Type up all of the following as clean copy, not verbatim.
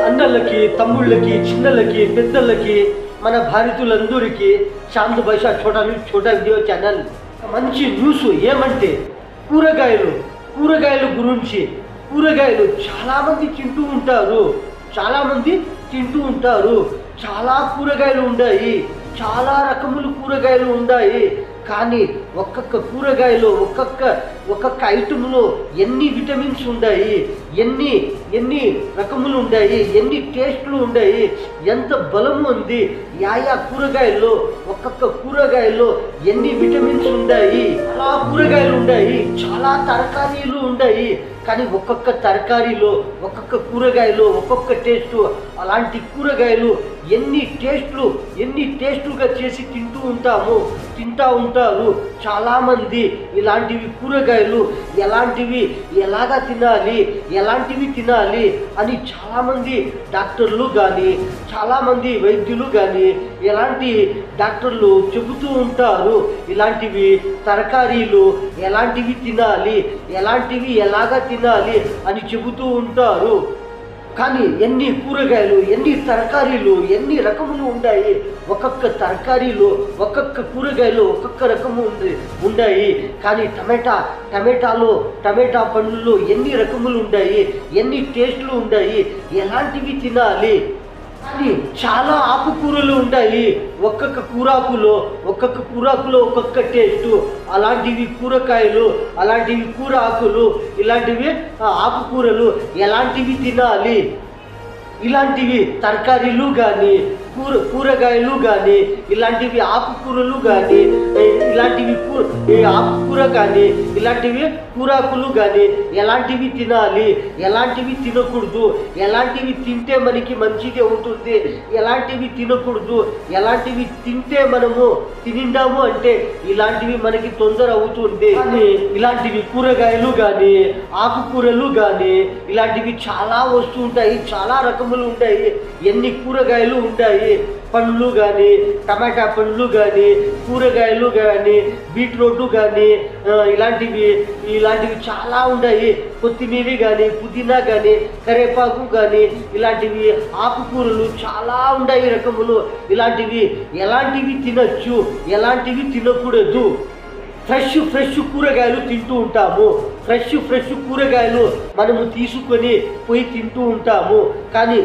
అన్నలకి, తమ్ముళ్ళకి, చిన్నలకి, పెద్దలకి, మన భారతీయులందరికీ Chand బైషా Chota video channel మంచి న్యూస్ ఏమంటే కూరగాయల గురించి. కూరగాయలు చాలామంది తింటూ ఉంటారు. చాలా కూరగాయలు ఉన్నాయి, చాలా రకములు కూరగాయలు ఉన్నాయి. కానీ ఒక్కొక్క కూరగాయలో ఒక్కొక్క ఐటెంలో ఎన్ని విటమిన్స్ ఉన్నాయి, ఎన్ని రకములు ఉన్నాయి, ఎన్ని టేస్ట్లు ఉన్నాయి, ఎంత బలము ఉంది. ఆయా కూరగాయల్లో ఒక్కొక్క కూరగాయలో ఎన్ని విటమిన్స్ ఉన్నాయి, చాలా కూరగాయలు ఉన్నాయి, చాలా తరకారీలు ఉన్నాయి. కానీ ఒక్కొక్క తరకారీలో ఒక్కొక్క కూరగాయలో ఒక్కొక్క టేస్టు. అలాంటి కూరగాయలు ఎన్ని టేస్టుగా చేసి తింటూ ఉంటారు చాలామంది. ఇలాంటివి కూరగాయలు ఎలాగా తినాలి అని చాలామంది డాక్టర్లు కానీ, చాలామంది వైద్యులు కానీ, ఎలాంటి డాక్టర్లు చెబుతూ ఉంటారు. ఇలాంటివి తరకారీలు ఎలాంటివి తినాలి, ఎలాగా తినాలి అని చెబుతూ ఉంటారు. కానీ ఎన్ని కూరగాయలు, ఎన్ని తరకారీలు, ఎన్ని రకములు ఉన్నాయి. ఒక్కొక్క తరకారీలో ఒక్కొక్క కూరగాయలు ఒక్కొక్క రకము ఉన్నాయి. కానీ టమాటా పండ్లలో ఎన్ని రకములు ఉన్నాయి, ఎన్ని టేస్ట్లు ఉన్నాయి, ఎలాంటివి తినాలి. కానీ చాలా ఆకుకూరలు ఉంటాయి. ఒక్కొక్క కూరాకులో ఒక్కొక్క టేస్టు. అలాంటివి కూరగాయలు, అలాంటివి కూర ఆకులు, ఇలాంటివి ఆకుకూరలు ఎలాంటివి తినాలి. ఇలాంటివి తరకారీలు కానీ, కూరగాయలు కానీ, ఇలాంటివి ఆకుకూరలు కానీ, ఇలాంటివి ఆకుకూర కానీ, ఇలాంటివి కూరాకులు కానీ ఎలాంటివి తినాలి, ఎలాంటివి తినకూడదు, ఎలాంటివి తింటే మనకి మంచిగా ఉంటుంది, ఎలాంటివి తినకూడదు, ఎలాంటివి తింటే మనము తినిండాము అంటే ఇలాంటివి మనకి తొందర అవుతుంది. కానీ ఇలాంటివి కూరగాయలు కానీ, ఆకుకూరలు కానీ, ఇలాంటివి చాలా వస్తుంటాయి, చాలా రకములు ఉంటాయి. ఎన్ని కూరగాయలు ఉంటాయి, పండ్లు కానీ, టమాటా పండ్లు కానీ, కూరగాయలు కానీ, బీట్రూట్ కానీ, ఇలాంటివి చాలా ఉన్నాయి. కొత్తిమీర కానీ, పుదీనా కానీ, కరివేపాకు కానీ, ఇలాంటివి ఆకుకూరలు చాలా ఉన్నాయి రకములు. ఎలాంటివి తినచ్చు, ఎలాంటివి తినకూడదు. ఫ్రెష్ కూరగాయలు తింటూ ఉంటాము. ఫ్రెష్ కూరగాయలు మనము తీసుకొని పోయి తింటూ ఉంటాము. కానీ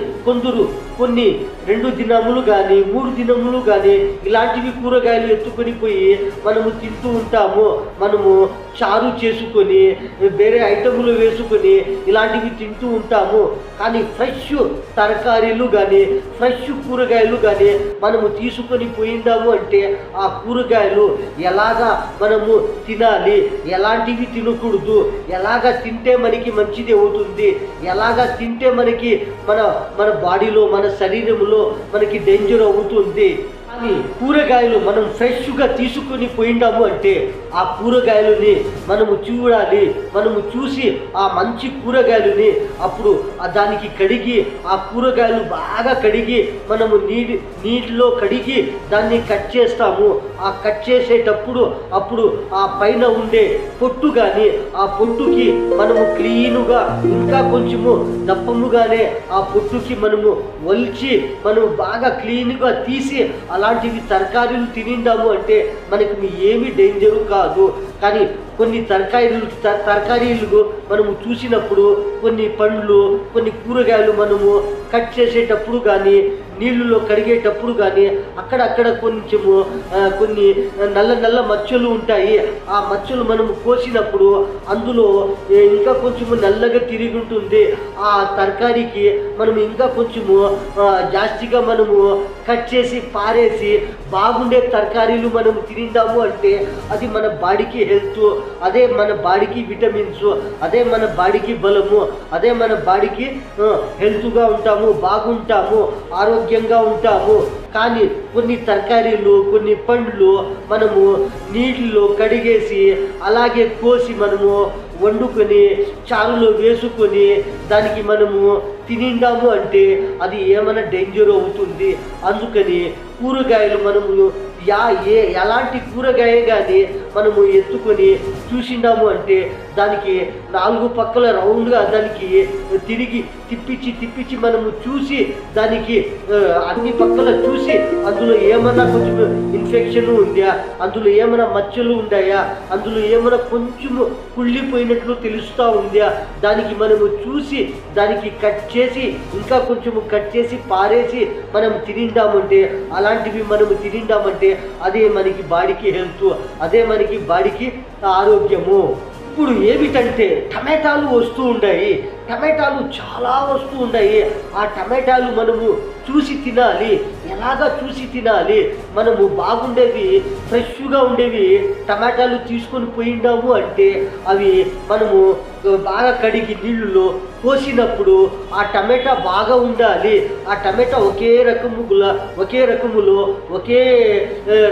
కొన్ని 2 దినములు కానీ 3 దినములు కానీ ఇలాంటివి కూరగాయలు ఎత్తుకొని పోయి మనము తింటూ ఉంటాము. మనము చారు చేసుకొని వేరే ఐటములు వేసుకొని ఇలాంటివి తింటూ ఉంటాము. కానీ ఫ్రెష్ తరకారీలు కానీ, ఫ్రెష్ కూరగాయలు కానీ మనము తీసుకొని పోయిందాము అంటే ఆ కూరగాయలు ఎలాగా మనము తినాలి, ఎలాంటివి తినకూడదు, ఎలాగా తింటే మనకి మంచిది అవుతుంది, ఎలాగా తింటే మనకి మన బాడీలో, మన శరీరంలో మనకి డేంజర్ అవుతుంది. కానీ కూరగాయలు మనం ఫ్రెష్గా తీసుకొని పోయిండాము అంటే ఆ కూరగాయలని మనము చూడాలి. మనము చూసి ఆ మంచి కూరగాయలని అప్పుడు దానికి కడిగి, ఆ కూరగాయలు బాగా కడిగి మనము నీటిలో కడిగి దాన్ని కట్ చేస్తాము. ఆ కట్ చేసేటప్పుడు అప్పుడు ఆ పైన ఉండే పొట్టు కానీ, ఆ పొట్టుకి మనము క్లీనుగా ఇంకా కొంచెము దప్పముగానే ఆ పొట్టుకి మనము ఒలిచి మనము బాగా క్లీన్గా తీసి అలాంటివి తరకారీలు తినిండాము అంటే మనకి ఏమీ డేంజరు కాదు. కానీ కొన్ని తరకారీలు మనము చూసినప్పుడు, కొన్ని పండ్లు, కొన్ని కూరగాయలు మనము కట్ చేసేటప్పుడు కానీ, నీళ్ళలో కడిగేటప్పుడు కానీ అక్కడక్కడ కొన్ని నల్ల మచ్చలు ఉంటాయి. ఆ మచ్చలు మనము కోసినప్పుడు అందులో ఇంకా కొంచెము నల్లగా తిరిగి ఉంటుంది. ఆ తరకారీకి మనము ఇంకా కొంచెము జాస్తిగా మనము కట్ చేసి పారేసి బాగుండే తరకారీలు మనము తినిందాము అంటే అది మన బాడీకి హెల్త్, అదే మన బాడీకి విటమిన్స్, అదే మన బాడీకి బలము, అదే మన బాడీకి హెల్త్గా ఉంటాము, బాగుంటాము, ఆరోగ్యంగా ఉంటాము. కానీ కొన్ని తరకారీలు, కొన్ని పండ్లు మనము నీటిలో కడిగేసి అలాగే కోసి మనము వండుకొని చారులో వేసుకొని దానికి మనము తినిండాము అంటే అది ఏమైనా డేంజర్ అవుతుంది. అందుకని కూరగాయలు మనము ఎలాంటి కూరగాయ కానీ మనము ఎత్తుకొని చూసిండాము అంటే దానికి 4 పక్కల రౌండ్గా దానికి తిరిగి తిప్పించి మనము చూసి దానికి అన్ని పక్కల చూసి అందులో ఏమన్నా కొంచెం ఇన్ఫెక్షన్ ఉందా, అందులో ఏమైనా మచ్చలు ఉన్నాయా, అందులో ఏమైనా కొంచెము కుళ్ళిపోయినట్లు తెలుస్తూ ఉందా, దానికి మనము చూసి దానికి కట్ చేసి ఇంకా కొంచెము కట్ చేసి పారేసి మనం తినిండామంటే, అలాంటివి మనము తినిండామంటే అదే మనకి బాడీకి హెల్త్, అదే మనకి బాడీకి ఆరోగ్యము. ఇప్పుడు ఏమిటంటే టమాటాలు వస్తూ ఉన్నాయి, టమాటాలు చాలా వస్తూ ఉన్నాయి. ఆ టమాటాలు మనము చూసి తినాలి. ఎలాగా చూసి తినాలి? మనము బాగుండేవి ఫ్రెష్గా ఉండేవి టమాటాలు తీసుకొని పోయిండాము అంటే అవి మనము బాగా కడిగి నీళ్ళలో కోసినప్పుడు ఆ టమాటా బాగా ఉండాలి. ఆ టమాటా ఒకే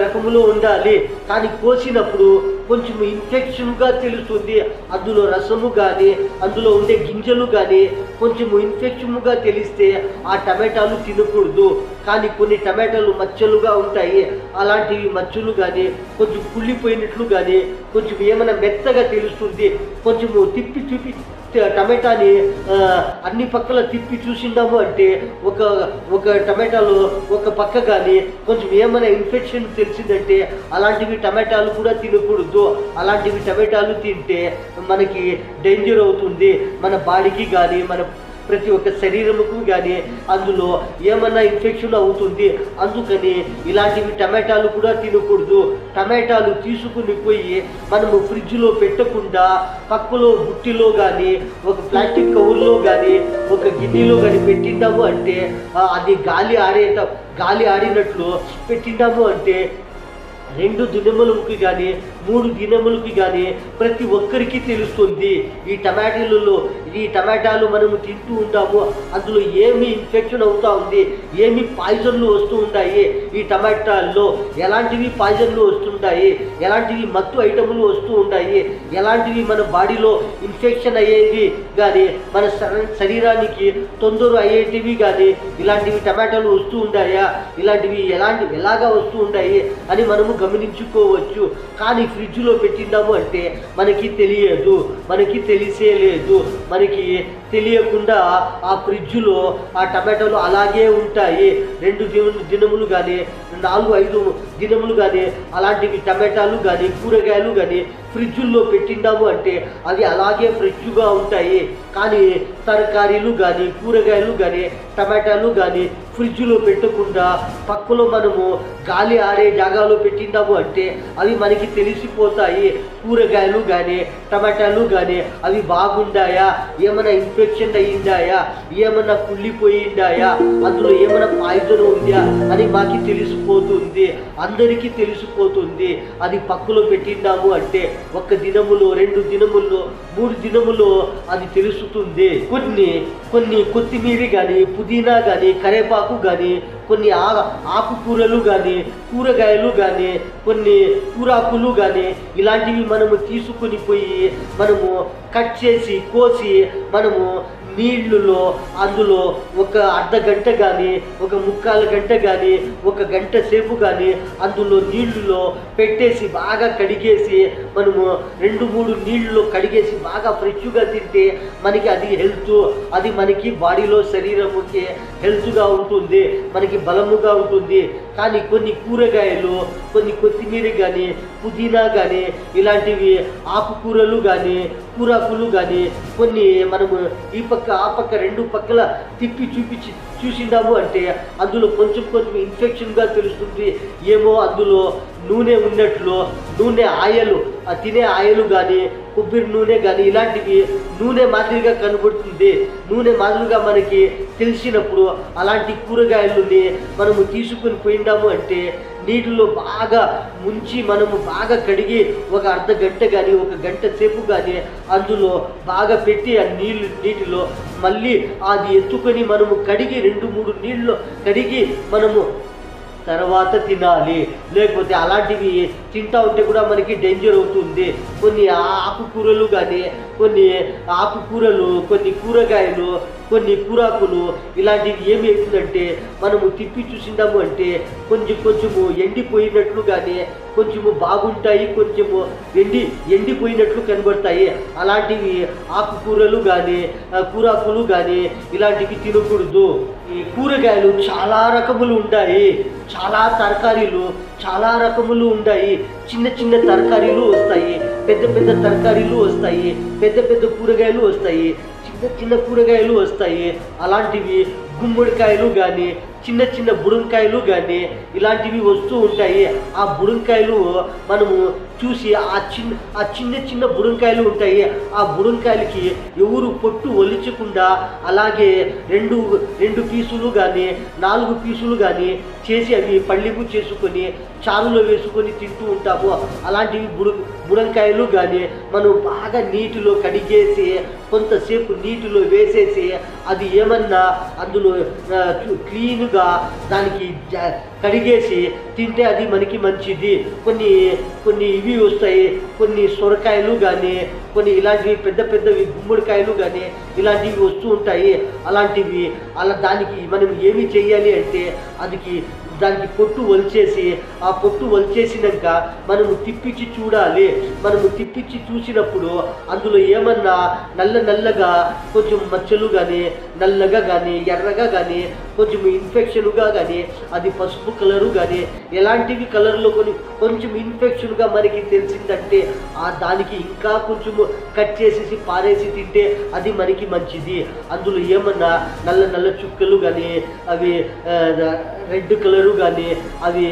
రకములో ఉండాలి. కానీ కోసినప్పుడు కొంచెం ఇన్ఫెక్షన్గా తెలుస్తుంది. అందులో రసము కానీ అందులో ఉండే గింజలు కానీ కొంచెము ఇన్ఫెక్షన్గా తెలిస్తే ఆ టమాటాలు తినకూడదు. కానీ కొన్ని టమాటాలు మచ్చలుగా ఉంటాయి. అలాంటివి మచ్చలు కానీ కొంచెం కుళ్ళిపోయినట్లు కానీ కొంచెం ఏమైనా మెత్తగా తెలుస్తుంది. కొంచెము తిప్పి టమాటాని అన్ని పక్కల తిప్పి చూసిండాము అంటే ఒక టమాటాలో ఒక పక్క కానీ కొంచెం ఏమైనా ఇన్ఫెక్షన్ తెలిసిందంటే అలాంటివి టమాటాలు కూడా తినకూడదు. అలాంటివి టమాటాలు తింటే మనకి డేంజర్ అవుతుంది. మన బాడీకి కానీ మన ప్రతి ఒక్క శరీరముకు కానీ అందులో ఏమన్నా ఇన్ఫెక్షన్ అవుతుంది. అందుకని ఇలాంటివి టమాటాలు కూడా తినకూడదు. టమాటాలు తీసుకుని పోయి మనము ఫ్రిడ్జ్లో పెట్టకుండా పక్కలో బుట్టిలో కానీ ఒక ప్లాస్టిక్ కవర్లో కానీ ఒక గిన్నెలో కానీ పెట్టిండాము అంటే అది గాలి ఆడినట్లు పెట్టిండాము అంటే 2 దినములకి కానీ 3 దినములకి కానీ ప్రతి ఒక్కరికి తెలుస్తుంది. ఈ టమాటాలు మనము తింటూ ఉంటాము, అందులో ఏమి ఇన్ఫెక్షన్ అవుతూ ఉంది, ఏమి పాయిజన్లు వస్తూ ఉంటాయి. ఈ టమాటాల్లో ఎలాంటివి పాయిజన్లు వస్తుంటాయి, ఎలాంటివి మత్తు ఐటములు వస్తూ ఉంటాయి, ఎలాంటివి మన బాడీలో ఇన్ఫెక్షన్ అయ్యేది కానీ మన శరీరానికి తొందర అయ్యేటివి కానీ ఇలాంటివి టమాటాలు వస్తూ ఉంటాయా, ఇలాంటివి ఎలాగా వస్తూ ఉంటాయి అని మనము గమనించుకోవచ్చు. కానీ ఫ్రిడ్జ్లో పెట్టిండాము అంటే మనకి తెలియదు, మనకి తెలిసే లేదు. మనకి తెలియకుండా ఆ ఫ్రిడ్జ్లో ఆ టమాటాలు అలాగే ఉంటాయి. 2 దినములు కానీ 4-5 దినములు కానీ అలాంటివి టమాటాలు కానీ కూరగాయలు కానీ ఫ్రిడ్జుల్లో పెట్టిండాము అంటే అవి అలాగే ఫ్రెష్గా ఉంటాయి. కానీ తరకారీలు కానీ కూరగాయలు కానీ టమాటాలు కానీ ఫ్రిడ్జ్లో పెట్టకుండా పక్కలో మనము గాలి ఆడే జాగాలో పెట్టిండాము అంటే అవి మనకి తెలిసిపోతాయి. కూరగాయలు కానీ టమాటాలు కానీ అవి బాగుండాయా, ఏమైనా ఇన్ఫెక్షన్ అయ్యిందాయా, ఏమైనా కుళ్ళిపోయిందాయా, అందులో ఏమైనా పాయిజన్ ఉందా అని మాకు తెలిసిపోతుంది, అందరికీ తెలిసిపోతుంది. అది పక్కలో పెట్టిండాము అంటే 1 దినములో 2 దినముల్లో 3 దినములో అది తెలుస్తుంది. కొన్ని కొత్తిమీర కానీ పుదీనా కానీ కరేపాకు కానీ కొన్ని ఆకుకూరలు కానీ కూరగాయలు కానీ కొన్ని కూరాకులు కానీ ఇలాంటివి మనము తీసుకొని పోయి మనము కట్ చేసి కోసి మనము నీళ్ళలో అందులో ఒక అర్ధ గంట కానీ ఒక 3/4 గంట కానీ 1 గంట సేపు కానీ అందులో నీళ్ళలో పెట్టేసి బాగా కడిగేసి మనము 2-3 నీళ్ళలో కడిగేసి బాగా ఫ్రెష్గా తింటే మనకి అది హెల్త్, అది మనకి బాడీలో శరీరముకి హెల్త్గా ఉంటుంది, మనకి బలముగా ఉంటుంది. కానీ కొన్ని కూరగాయలు కొన్ని కొత్తిమీర కానీ పుదీనా కానీ ఇలాంటివి ఆకుకూరలు కానీ కూరాకులు కానీ కొన్ని మనము ఈ పక్క ఆ పక్క 2 పక్కల తిప్పి చూసిండాము అంటే అందులో కొంచెం ఇన్ఫెక్షన్గా తెలుస్తుంది. ఏమో అందులో నూనె ఉన్నట్లు, నూనె ఆయిల్ తినే ఆయిల్ కానీ కొబ్బరి నూనె కానీ ఇలాంటివి నూనె మాదిరిగా కనబడుతుంది. నూనె మాదిరిగా మనకి తెలిసినప్పుడు అలాంటి కూరగాయలని మనము తీసుకుని పోయిండాము అంటే నీటిలో బాగా ముంచి మనము బాగా కడిగి ఒక అర్ధ గంట కానీ 1 గంట సేపు కానీ అందులో బాగా పెట్టి ఆ నీటిలో మళ్ళీ అది ఎత్తుకొని మనము కడిగి 2-3 నీళ్ళు కడిగి మనము తర్వాత తినాలి. లేకపోతే అలాంటివి తింటా ఉంటే కూడా మనకి డేంజర్ అవుతుంది. కొన్ని ఆకుకూరలు కానీ, కొన్ని ఆకుకూరలు, కొన్ని కూరగాయలు, కొన్ని కూరాకులు ఇలాంటివి ఏమి అవుతుందంటే మనము తిప్పి చూసిందాము అంటే కొంచెము ఎండిపోయినట్లు కానీ, కొంచెము బాగుంటాయి, కొంచెము ఎండిపోయినట్లు కనబడతాయి. అలాంటివి ఆకుకూరలు కానీ, కూరాకులు కానీ ఇలాంటివి తినకూడదు. ఈ కూరగాయలు చాలా రకములు ఉంటాయి, చాలా తరకారీలు చాలా రకములు ఉంటాయి. చిన్న చిన్న తరకారీలు వస్తాయి, పెద్ద పెద్ద తరకారీలు వస్తాయి, పెద్ద పెద్ద కూరగాయలు వస్తాయి, చిన్న చిన్న కూరగాయలు వస్తాయి. అలాంటివి గుమ్మడికాయలు కానీ, చిన్న చిన్న బుడంకాయలు కానీ ఇలాంటివి వస్తూ ఉంటాయి. ఆ బుడంకాయలు మనము చూసి ఆ చిన్న చిన్న బుడంకాయలు ఉంటాయి. ఆ బుడంకాయలకి ఎవరు పొట్టు ఒలిచకుండా అలాగే రెండు పీసులు కానీ 4 పీసులు కానీ చేసి అవి పళ్ళింపు చేసుకొని చారులో వేసుకొని తింటూ ఉంటాము. అలాంటివి బుడంకాయలు కానీ మనం బాగా నీటిలో కడిగేసి కొంతసేపు నీటిలో వేసేసి అది ఏమన్నా అందులో క్లీన్గా దానికి కడిగేసి తింటే అది మనకి మంచిది. కొన్ని ఇవి వస్తాయి, కొన్ని సొరకాయలు కానీ, కొన్ని ఇలాంటివి పెద్ద పెద్దవి గుమ్మడికాయలు కానీ ఇలాంటివి వస్తూ ఉంటాయి. అలాంటివి దానికి మనం ఏమి చేయాలి అంటే దానికి పొట్టు ఒలిచేసి ఆ పొట్టు ఒలిచేసినాక మనము తిప్పించి చూడాలి. మనము తిప్పించి చూసినప్పుడు అందులో ఏమన్నా నల్లగా కొంచెం మచ్చలు కానీ, నల్లగా కానీ, ఎర్రగా కానీ, కొంచెం ఇన్ఫెక్షన్గా కానీ, అది పసుపు కలరు కానీ ఎలాంటివి కలర్లో కొంచెం ఇన్ఫెక్షన్గా మనకి తెలిసిందంటే దానికి ఇంకా కొంచెము కట్ చేసేసి పారేసి తింటే అది మనకి మంచిది. అందులో ఏమన్నా నల్ల చుక్కలు కానీ, అవి రెడ్ కలరు కానీ, అవి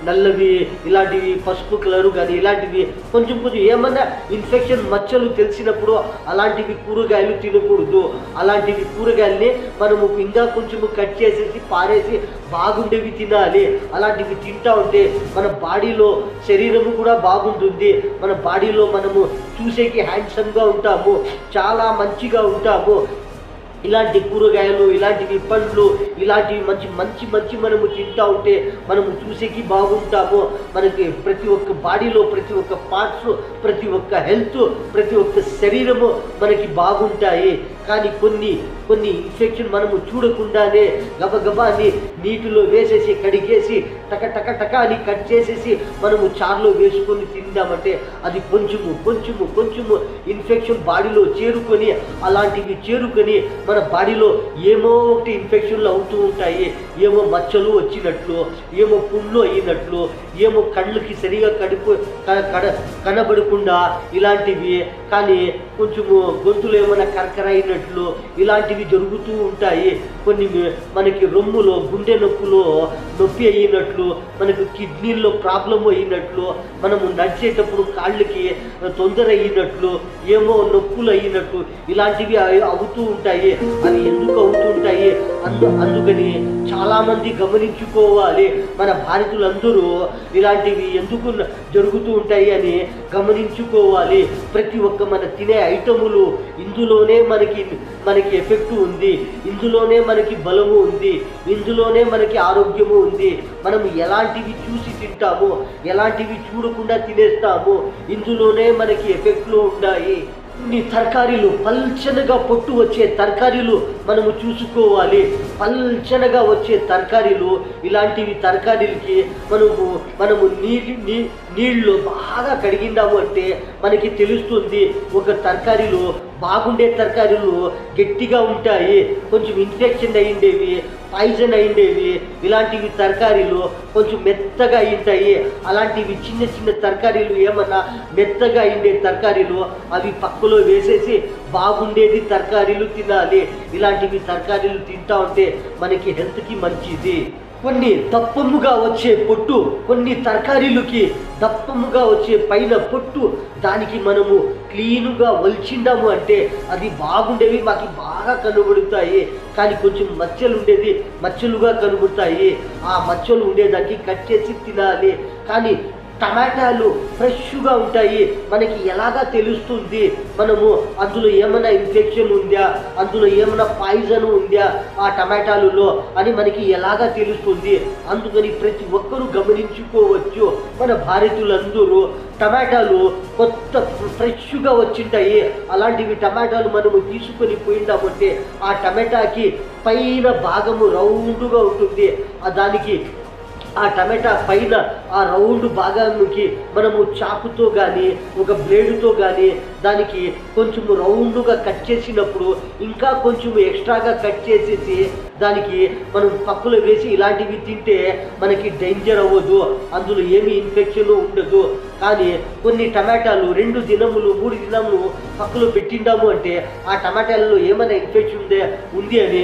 నల్లవి ఇలాంటివి పసుపు కలరు కానీ ఇలాంటివి కొంచెం ఏమన్నా ఇన్ఫెక్షన్ మచ్చలు తెలిసినప్పుడు అలాంటివి కూరగాయలు తినకూడదు. అలాంటివి కూరగాయల్ని మనము ఇంకా కొంచెము కట్ చేసేసి పారేసి బాగుండేవి తినాలి. అలాంటివి తింటా ఉంటే మన బాడీలో శరీరము కూడా బాగుంటుంది. మన బాడీలో మనము చూసేకి హ్యాండ్సమ్గా ఉంటాము, చాలా మంచిగా ఉంటాము. ఇలాంటి కూరగాయలు, ఇలాంటివి పండ్లు, ఇలాంటివి మంచి మనము తింటా ఉంటే మనము చూసేకి బాగుంటాము. మనకి ప్రతి ఒక్క బాడీలో ప్రతి ఒక్క పార్ట్స్, ప్రతి ఒక్క హెల్త్, ప్రతి ఒక్క శరీరము మనకి బాగుంటాయి. కానీ కొన్ని ఇన్ఫెక్షన్ మనము చూడకుండానే గబగబా అని నీటిలో వేసేసి కడిగేసి టక అని కట్ చేసేసి మనము చారులో వేసుకొని తిందామంటే అది కొంచెము ఇన్ఫెక్షన్ బాడీలో చేరుకొని అలాంటివి చేరుకొని మన బాడీలో ఏమో ఒకటి ఇన్ఫెక్షన్లు అవుతూ ఉంటాయి. ఏమో మచ్చలు వచ్చినట్లు, ఏమో పుండ్లు అయినట్లు, ఏమో కళ్ళకి సరిగా కనబడకుండా ఇలాంటివి, కానీ కొంచెము గొంతులో ఏమైనా కరకర అయినట్లు ఇలాంటివి జరుగుతూ ఉంటాయి. కొన్ని మనకి రొమ్ములో గుండె నొప్పి అయినట్లు, మనకు కిడ్నీల్లో ప్రాబ్లం అయినట్లు, మనము నడిచేటప్పుడు కాళ్ళకి తొందర అయినట్లు, ఏమో నొప్పులు అయినట్లు ఇలాంటివి అవుతూ ఉంటాయి. అవి ఎందుకు అవుతుంటాయి? అందుకని చాలామంది గమనించుకోవాలి. మన భారతీయులందరూ ఇలాంటివి ఎందుకు జరుగుతూ ఉంటాయి అని గమనించుకోవాలి. ప్రతి ఒక్క మన తినే ఐటములు ఇందులోనే మనకి ఎఫెక్ట్ ఉంది, ఇందులోనే మనకి బలము ఉంది, ఇందులోనే మనకి ఆరోగ్యము ఉంది. మనం ఎలాంటివి చూసి తింటాము, ఎలాంటివి చూడకుండా తినేస్తాము, ఇందులోనే మనకి ఎఫెక్ట్లు ఉన్నాయి. కొన్ని తరకారీలు పల్చనగా పొట్టు వచ్చే తరకారీలు మనము చూసుకోవాలి. పల్చనగా వచ్చే తరకారీలు, ఇలాంటివి తరకారీలకి మనము నీళ్ళు బాగా కడిగిందాము అంటే మనకి తెలుస్తుంది. ఒక తరకారీలు బాగుండే తరకారీలు గట్టిగా ఉంటాయి, కొంచెం ఇన్ఫెక్షన్ అయ్యిండేవి, పాయిజన్ అయ్యిండేవి. ఇలాంటివి తరకారీలు కొంచెం మెత్తగా అయ్యింటాయి. అలాంటివి చిన్న తరకారీలు ఏమన్నా మెత్తగా అయ్యిండే తరకారీలు అవి పక్కలో వేసేసి బాగుండేది తరకారీలు తినాలి. ఇలాంటివి తరకారీలు తింటా ఉంటే మనకి హెల్త్కి మంచిది. కొన్ని దప్పముగా వచ్చే పొట్టు, కొన్ని తరకారీలకి దప్పముగా వచ్చే పైన పొట్టు, దానికి మనము క్లీనుగా ఒలిచిందాము అంటే అది బాగుండేవి మాకు బాగా కనబడుతాయి. కానీ కొంచెం మచ్చలుగా కనబడతాయి. ఆ మచ్చలు ఉండేదానికి కట్ చేసి తినాలి. కానీ టమాటాలు ఫ్రెష్గా ఉంటాయి. మనకి ఎలాగా తెలుస్తుంది మనము అందులో ఏమైనా ఇన్ఫెక్షన్ ఉందా, అందులో ఏమైనా పాయిజన్ ఉందా ఆ టమాటాలలో అని మనకి ఎలాగా తెలుస్తుంది. అందుకని ప్రతి ఒక్కరూ గమనించుకోవచ్చు. మన భారతీయులందరూ టమాటాలు కొత్త ఫ్రెష్గా వచ్చింటాయి. అలాంటివి టమాటాలు మనము తీసుకొని పోయిందామంటే ఆ టమాటాకి పైన భాగము రౌండ్గా ఉంటుంది. దానికి ఆ టమాటా పైన ఆ రౌండ్ భాగానికి మనము చాకుతో కానీ ఒక బ్లేడుతో కానీ దానికి కొంచెం రౌండ్గా కట్ చేసినప్పుడు ఇంకా కొంచెం ఎక్స్ట్రాగా కట్ చేసేసి దానికి మనం పప్పులో వేసి ఇలాంటివి తింటే మనకి డేంజర్ అవ్వదు, అందులో ఏమీ ఇన్ఫెక్షన్ ఉండదు. కానీ కొన్ని టమాటాలు 2 దినములు 3 దినములు పక్కలో పెట్టిండాము అంటే ఆ టమాటాలలో ఏమైనా ఇన్ఫెక్షన్ ఉంది అని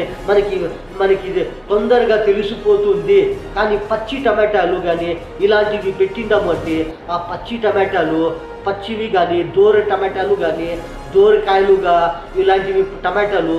మనకి తొందరగా తెలిసిపోతుంది. కానీ పచ్చి టమాటాలు కానీ ఇలాంటివి పెట్టిండాము అంటే ఆ పచ్చి టమాటాలు పచ్చివి కానీ దోర టమాటాలు కానీ దోరకాయలుగా ఇలాంటివి టమాటాలు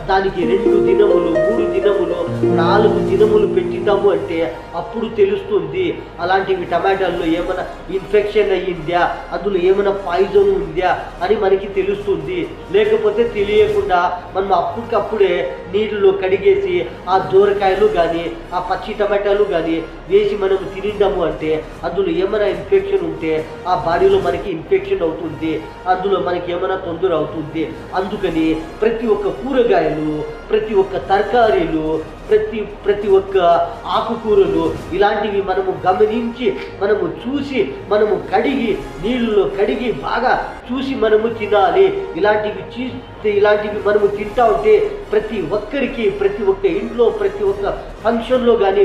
దానికి 2 దినములు 3 దినములు 4 దినములు పెట్టిందాము అంటే అప్పుడు తెలుస్తుంది అలాంటివి టమాటాల్లో ఏమైనా ఇన్ఫెక్షన్ అయ్యిందా, అందులో ఏమైనా పాయిజన్ ఉందా అని మనకి తెలుస్తుంది. లేకపోతే తెలియకుండా మనం అప్పటికప్పుడే నీళ్ళలో కడిగేసి ఆ దోరకాయలు కానీ ఆ పచ్చి టమాటాలు కానీ వేసి మనం తినిందాము అంటే అందులో ఏమైనా ఇన్ఫెక్షన్ ఉంటే ఆ బాడీలో మనకి ఇన్ఫెక్షన్ అవుతుంది, అందులో మనకి ఏమైనా తొందర అవుతుంది. అందుకని ప్రతి ఒక్క కూరగాయలు, ప్రతి ఒక్క తరకారీలు, ప్రతి ఒక్క ఆకుకూరలు ఇలాంటివి మనము గమనించి మనము చూసి మనము కడిగి నీళ్ళలో కడిగి బాగా చూసి మనము తినాలి. ఇలాంటివి మనము తింటా ఉంటే ప్రతి ఒక్కరికి ప్రతి ఒక్క ఇంట్లో ప్రతి ఒక్క ఫంక్షన్లో కానీ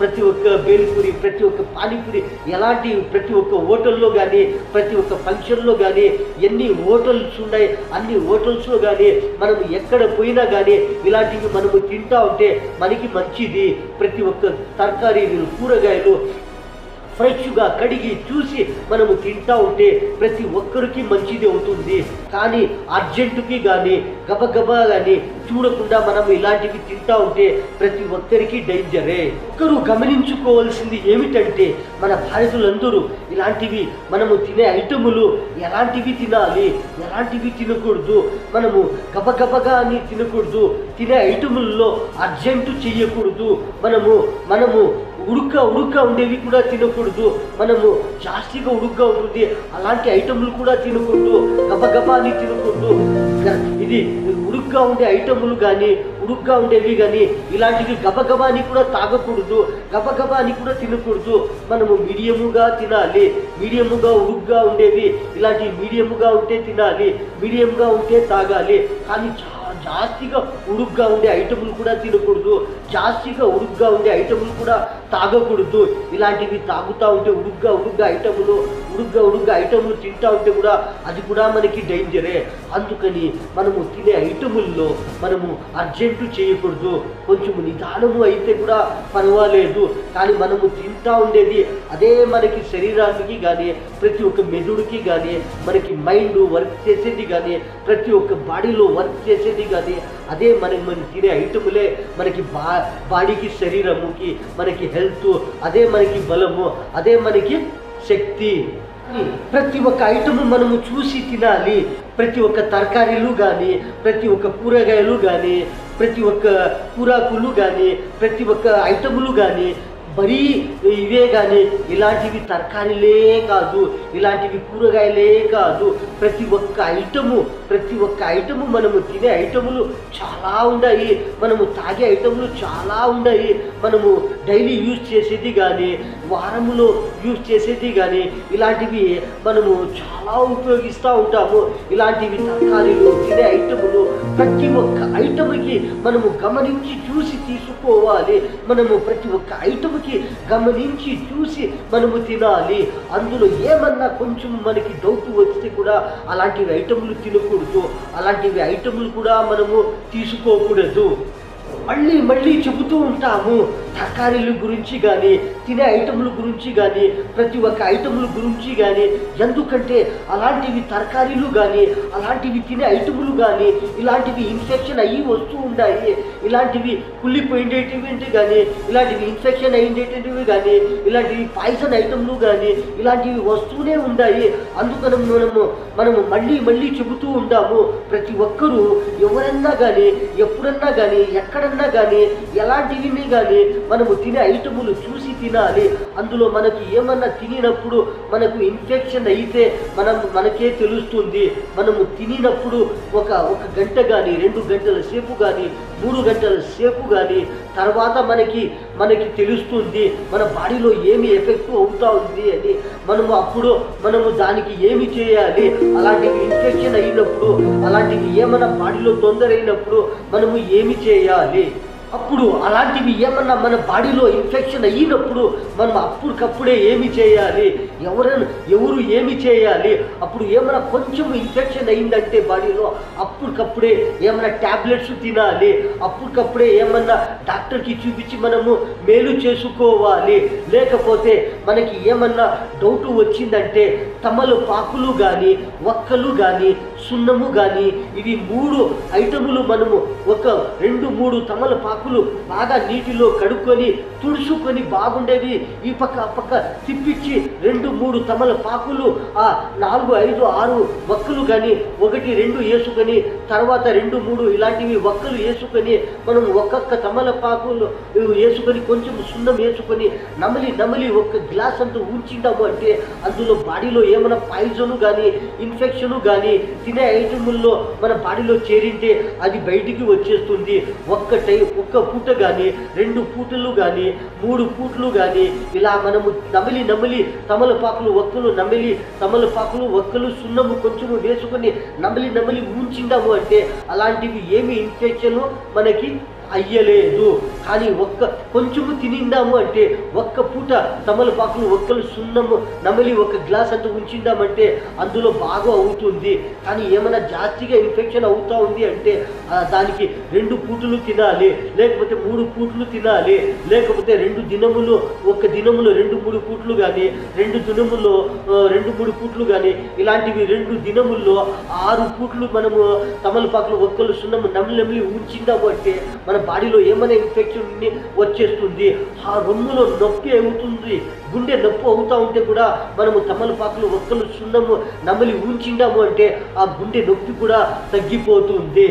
ప్రతి ఒక్క బేల్పూరి ప్రతి ఒక్క పానీపూరి ఎలాంటి ప్రతి ఒక్క హోటల్లో కానీ ప్రతి ఒక్క ఫంక్షన్లో కానీ ఎన్ని హోటల్స్ ఉన్నాయి అన్ని హోటల్స్లో కానీ మనము ఎక్కడ పోయినా కానీ ఇలాంటివి మనము తింటా ఉంటే మనకి మంచిది. ప్రతి ఒక్క తరకారీలు కూరగాయలు ఫ్రెష్గా కడిగి చూసి మనము తింటా ఉంటే ప్రతి ఒక్కరికి మంచిది అవుతుంది. కానీ అర్జెంటుకి కానీ గబగబా కానీ చూడకుండా మనం ఇలాంటివి తింటా ఉంటే ప్రతి ఒక్కరికి డేంజరే. ఒక్కరు గమనించుకోవాల్సింది ఏమిటంటే మన భారతీయులందరూ ఇలాంటివి మనము తినే ఐటములు ఎలాంటివి తినాలి, ఎలాంటివి తినకూడదు, మనము గబగబగా అని తినకూడదు, తినే ఐటముల్లో అర్జెంటు చేయకూడదు, మనము ఉడుక ఉండేవి కూడా తినకూడదు, మనము జాస్తిగా ఉడుగ్గా ఉంటుంది అలాంటి ఐటములు కూడా తినకూడదు, గబగబా అని తినకూడదు. ఇది ఉడుగ్గా ఉండే ఐటములు కానీ ఉడుగ్గా ఉండేవి కానీ ఇలాంటివి గబగబా అని కూడా తాగకూడదు, గబగబా అని కూడా తినకూడదు. మనము మీడియముగా తినాలి, మీడియముగా ఉడుగ్గా ఉండేవి ఇలాంటివి మీడియముగా ఉంటే తినాలి, మీడియంగా ఉంటే తాగాలి. కానీ జాస్తిగా ఉడుగ్గా ఉండే ఐటములు కూడా తినకూడదు, జాస్తిగా ఉడుగ్గా ఉండే ఐటములు కూడా తాగకూడదు. ఇలాంటివి తాగుతూ ఉంటే ఉడుగ్గా ఐటములు తింటా ఉంటే కూడా అది కూడా మనకి డేంజరే. అందుకని మనము తినే ఐటముల్లో మనము అర్జెంటు చేయకూడదు, కొంచెం నిదానము అయితే కూడా పర్వాలేదు. కానీ మనము తింటా ఉండేది అదే మనకి శరీరానికి కానీ ప్రతి ఒక్క మెదడుకి కానీ మనకి మైండ్ వర్క్ చేసేది కానీ ప్రతి ఒక్క బాడీలో వర్క్ చేసేది కానీ అదే మనం తినే ఐటములే మనకి బాడీకి శరీరముకి మనకి హెల్త్, అదే మనకి బలము, అదే మనకి శక్తి. ప్రతి ఒక్క ఐటము మనము చూసి తినాలి. ప్రతి ఒక్క తరకారీలు కానీ ప్రతి ఒక్క కూరగాయలు కానీ ప్రతి ఒక్క కూరాకులు కానీ ప్రతి ఒక్క ఐటములు కానీ మరీ ఇవే కానీ ఇలాంటివి తరకారీలే కాదు, ఇలాంటివి కూరగాయలే కాదు, ప్రతి ఒక్క ఐటము మనము తినే ఐటములు చాలా ఉన్నాయి, మనము తాగే ఐటములు చాలా ఉన్నాయి, మనము డైలీ యూజ్ చేసేది కానీ వారములో యూజ్ చేసేది కానీ ఇలాంటివి మనము చాలా ఉపయోగిస్తూ ఉంటాము. ఇలాంటివి తరకారీలు తినే ఐటములు ప్రతి ఒక్క ఐటముకి మనము గమనించి చూసి తీసుకోవాలి. మనము ప్రతి ఒక్క ఐటముకి గమనించి చూసి మనము తినాలి. అందులో ఏమన్నా కొంచెం మనకి డౌట్ వస్తే కూడా అలాంటివి ఐటములు తినకూడదు, అలాంటివి ఐటములు కూడా మనము తీసుకోకూడదు. మళ్ళీ మళ్ళీ చెబుతూ ఉంటాము. తరకారీల గురించి కానీ, తినే ఐటముల గురించి కానీ, ప్రతి ఒక్క ఐటముల గురించి కానీ. ఎందుకంటే అలాంటివి తరకారీలు కానీ, అలాంటివి తినే ఐటములు కానీ, ఇలాంటివి ఇన్ఫెక్షన్ అయ్యి వస్తూ ఉన్నాయి. ఇలాంటివి కుళ్ళిపోయిండేటివి కానీ, ఇలాంటివి ఇన్ఫెక్షన్ అయ్యేటివి కానీ, ఇలాంటివి పాయిజన్ ఐటమ్లు కానీ, ఇలాంటివి వస్తూనే ఉన్నాయి. అందుకని మనము మళ్ళీ మళ్ళీ చెబుతూ ఉంటాము. ప్రతి ఒక్కరూ ఎవరన్నా కానీ, ఎప్పుడన్నా కానీ, ఎక్కడన్నా కానీ, ఎలాంటివి కానీ మనము తినే ఐటములు చూసి తినాలి. అందులో మనకి ఏమన్నా తినినప్పుడు మనకు ఇన్ఫెక్షన్ అయితే మనకే తెలుస్తుంది. మనము తినినప్పుడు ఒక గంట కానీ, 2 గంటల సేపు కానీ, 3 గంటల సేపు కానీ తర్వాత మనకి తెలుస్తుంది మన బాడీలో ఏమి ఎఫెక్ట్ అవుతా ఉంది అని. మనము దానికి ఏమి చేయాలి? అలాంటివి ఇన్ఫెక్షన్ అయినప్పుడు, అలాంటివి ఏమైనా బాడీలో తొందర అయినప్పుడు మనము ఏమి చేయాలి? అప్పుడు అలాంటివి ఏమన్నా మన బాడీలో ఇన్ఫెక్షన్ అయినప్పుడు మనం అప్పటికప్పుడే ఏమి చేయాలి? ఎవరు ఏమి చేయాలి? అప్పుడు ఏమైనా కొంచెం ఇన్ఫెక్షన్ అయిందంటే బాడీలో అప్పటికప్పుడే ఏమైనా ట్యాబ్లెట్స్ తినాలి. అప్పటికప్పుడే ఏమన్నా డాక్టర్కి చూపించి మనము మేలు చేసుకోవాలి. లేకపోతే మనకి ఏమన్నా డౌట్ వచ్చిందంటే తమలపాకులు కానీ, వక్కలు కానీ, సున్నము కానీ, ఇవి 3 ఐటములు మనము 2-3 తమలపాకులు బాగా నీటిలో కడుక్కొని తుడుచుకొని బాగుండేవి ఈ పక్క ఆ పక్క తిప్పించి 2-3 తమలపాకులు, 4-5-6 వక్కలు కానీ 1-2 వేసుకొని, తర్వాత 2-3 ఇలాంటివి వక్కలు వేసుకొని మనం ఒక్కొక్క తమలపాకులు వేసుకొని కొంచెం సున్నం వేసుకొని నమలి ఒక గ్లాస్ అంతా ఉంచింటాము అంటే అందులో బాడీలో ఏమైనా పాయిజను కానీ, ఇన్ఫెక్షను కానీ తినే ఐటముల్లో మన బాడీలో చేరింటే అది బయటికి వచ్చేస్తుంది. ఒక్క పూట కానీ, 2 పూటలు కానీ, 3 పూటలు కానీ ఇలా మనము నమిలి తమలపాకులు వక్కలు సున్నము కొంచెము వేసుకొని నమిలి ఉంచిందాము అంటే అలాంటివి ఏమి ఇన్ఫెక్షన్ మనకి అయ్యలేదు. కానీ కొంచెము తినిందాము అంటే ఒక్క పూట తమలపాకులు వక్కలు సున్నము నమిలి 1 గ్లాస్ అంతా ఉంచిందామంటే అందులో బాగా అవుతుంది. కానీ ఏమైనా జాస్తిగా ఇన్ఫెక్షన్ అవుతూ ఉంది అంటే దానికి 2 పూటలు తినాలి, లేకపోతే 3 పూటలు తినాలి, లేకపోతే 2 దినములు 1 దినములో 2-3 పూటలు కానీ, 2 దినముల్లో 2-3 పూటలు కానీ, ఇలాంటివి 2 దినముల్లో 6 పూటలు మనము తమలపాకులు వక్కలు సున్నము నమిలి ఉంచిందాము అంటే మన బాడీలో ఏమైనా ఇన్ఫెక్షన్ వచ్చేస్తుంది. ఆ రొమ్ములో నొప్పి అవుతుంది, గుండె నొప్పి అవుతూ ఉంటే కూడా మనము తమలపాకులు వక్కలు సున్నము నమిలి ఉంచిందాము అంటే ఆ గుండె నొప్పి కూడా తగ్గిపోతుంది.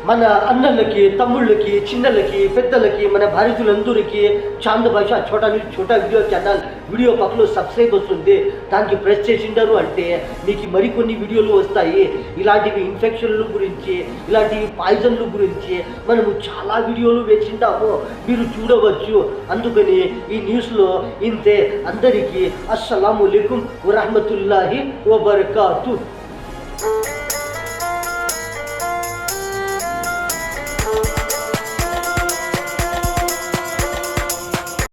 మన అన్నలకి, తమ్ముళ్ళకి, చిన్నలకి, పెద్దలకి, మన భారతీయులందరికీ చాంద్ భాష ఛోటా వీడియో ఛానల్ వీడియో పక్కలో సబ్స్క్రైబ్ వస్తుంది. దానికి ప్రెస్ చేసిండారు అంటే మీకు మరికొన్ని వీడియోలు వస్తాయి. ఇలాంటివి ఇన్ఫెక్షన్ల గురించి, ఇలాంటివి పాయిజన్ల గురించి మనము చాలా వీడియోలు వేసింటాము, మీరు చూడవచ్చు. అందుకని ఈ న్యూస్లో ఇంతే. అందరికీ అస్సలాము అలైకుం వరహ్మతుల్లాహి వబరకాతు.